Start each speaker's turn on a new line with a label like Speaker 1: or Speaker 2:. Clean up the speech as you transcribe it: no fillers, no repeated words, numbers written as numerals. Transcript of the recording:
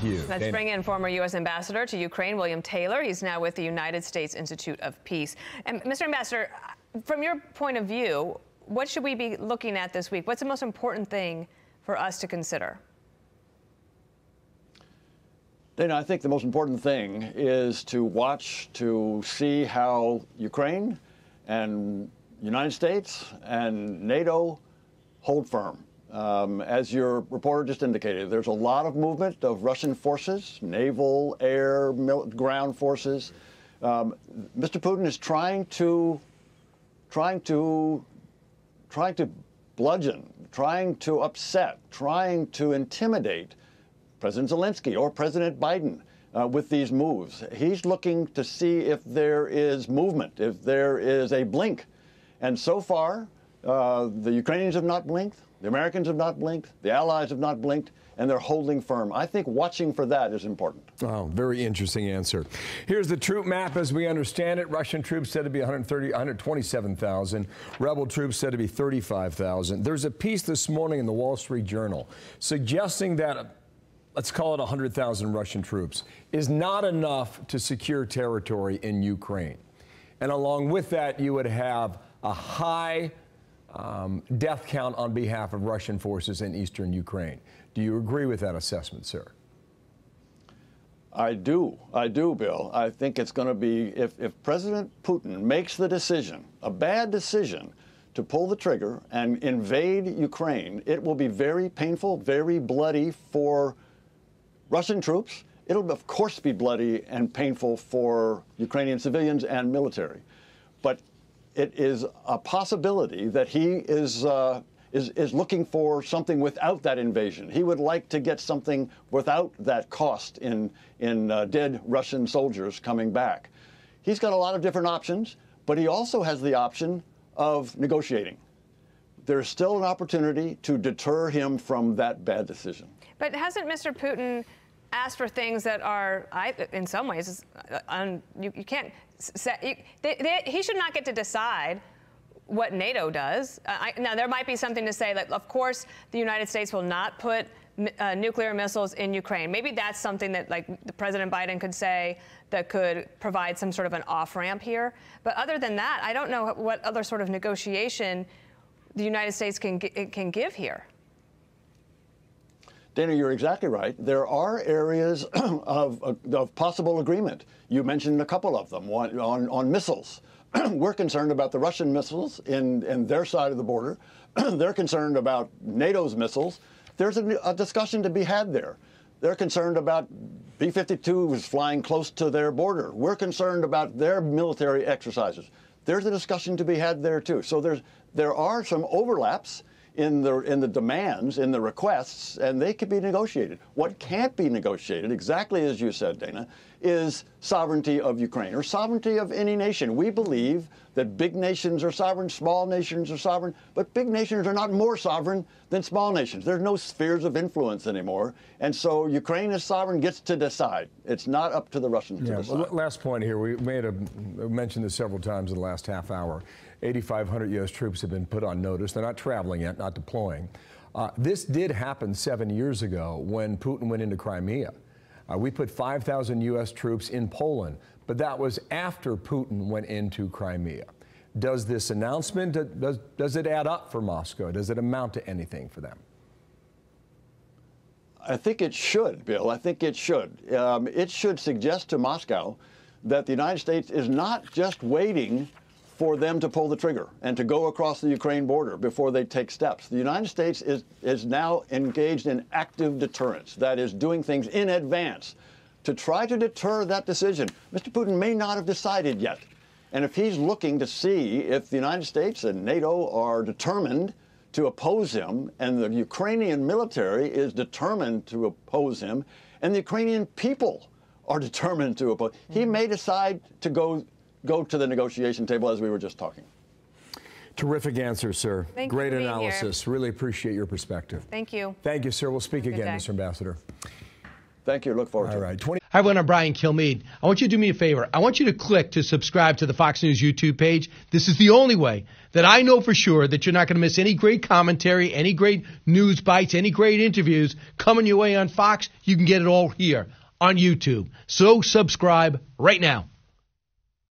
Speaker 1: Thank you.
Speaker 2: Let's bring in former U.S. Ambassador to Ukraine, William Taylor. He's now with the United States Institute of Peace. And Mr. Ambassador, from your point of view, what should we be looking at this week? What's the most important thing for us to consider?
Speaker 3: Dana, I think the most important thing is to watch to see how Ukraine and United States and NATO hold firm. As your reporter just indicated, there's a lot of movement of Russian forces, naval, air, ground forces. Mr. Putin is trying to bludgeon, trying to upset, trying to intimidate President Zelensky or President Biden with these moves. He's looking to see if there is movement, if there is a blink. And so far, the Ukrainians have not blinked, the Americans have not blinked, the Allies have not blinked, and they're holding firm. I think watching for that is important.
Speaker 1: Oh, very interesting answer. Here's the troop map as we understand it. Russian troops said to be 127,000. Rebel troops said to be 35,000. There's a piece this morning in the Wall Street Journal suggesting that, let's call it 100,000 Russian troops, is not enough to secure territory in Ukraine. And along with that, you would have a high death count on behalf of Russian forces in eastern Ukraine. Do you agree with that assessment, sir?
Speaker 3: I do, Bill. I think it's going to be, if President Putin makes the decision, a bad decision, to pull the trigger and invade Ukraine, it will be very painful, very bloody for Russian troops. It'll, of course, be bloody and painful for Ukrainian civilians and military. But it is a possibility that he is looking for something without that invasion. He would like to get something without that cost in dead Russian soldiers coming back. He's got a lot of different options, but he also has the option of negotiating. There's still an opportunity to deter him from that bad decision.
Speaker 2: But hasn't Mr. Putin asked for things that are, in some ways, you can't say, he should not get to decide what NATO does. Now, there might be something to say that, of course, the United States will not put nuclear missiles in Ukraine. Maybe that's something that, like, President Biden could say that could provide some sort of an off-ramp here. But other than that, I don't know what other sort of negotiation the United States can give here.
Speaker 3: Dana, you're exactly right. There are areas of possible agreement. You mentioned a couple of them. One on missiles. We're concerned about the Russian missiles in their side of the border. They're concerned about NATO's missiles. There's a discussion to be had there. They're concerned about B-52s flying close to their border. We're concerned about their military exercises. There's a discussion to be had there, too. So there are some overlaps in the demands, in the requests, and they could be negotiated. What can't be negotiated, exactly as you said, Dana, is sovereignty of Ukraine or sovereignty of any nation. We believe that big nations are sovereign, small nations are sovereign, but big nations are not more sovereign than small nations. There's no spheres of influence anymore, and so Ukraine as sovereign gets to decide. It's not up to the Russians to decide.
Speaker 1: Well, last point here, we mentioned this several times in the last half hour. 8,500 U.S. troops have been put on notice. They're not traveling yet, not deploying. This did happen 7 years ago when Putin went into Crimea. We put 5,000 U.S. troops in Poland, but that was after Putin went into Crimea. Does this announcement, does it add up for Moscow? Does it amount to anything for them?
Speaker 3: I think it should, Bill. I think it should. It should suggest to Moscow that the United States is not just waiting for them to pull the trigger and to go across the Ukraine border before they take steps. The United States is now engaged in active deterrence, that is, doing things in advance to try to deter that decision. Mr. Putin may not have decided yet. And if he's looking to see if the United States and NATO are determined to oppose him, and the Ukrainian military is determined to oppose him, and the Ukrainian people are determined to oppose, he may decide to go to the negotiation table, as we were just talking.
Speaker 1: Terrific answer, sir.
Speaker 2: Thank
Speaker 1: Great
Speaker 2: you for being
Speaker 1: analysis.
Speaker 2: here.
Speaker 1: Really appreciate your perspective.
Speaker 2: Thank you.
Speaker 1: Thank you, sir. We'll speak again,
Speaker 2: day.
Speaker 1: Mr. Ambassador.
Speaker 3: Thank you. Look forward to it.
Speaker 1: All right.
Speaker 4: Hi, everyone. I'm Brian Kilmeade. I want you to do me a favor. I want you to click to subscribe to the Fox News YouTube page. This is the only way that I know for sure that you're not going to miss any great commentary, any great news bites, any great interviews coming your way on Fox. You can get it all here on YouTube. So subscribe right now.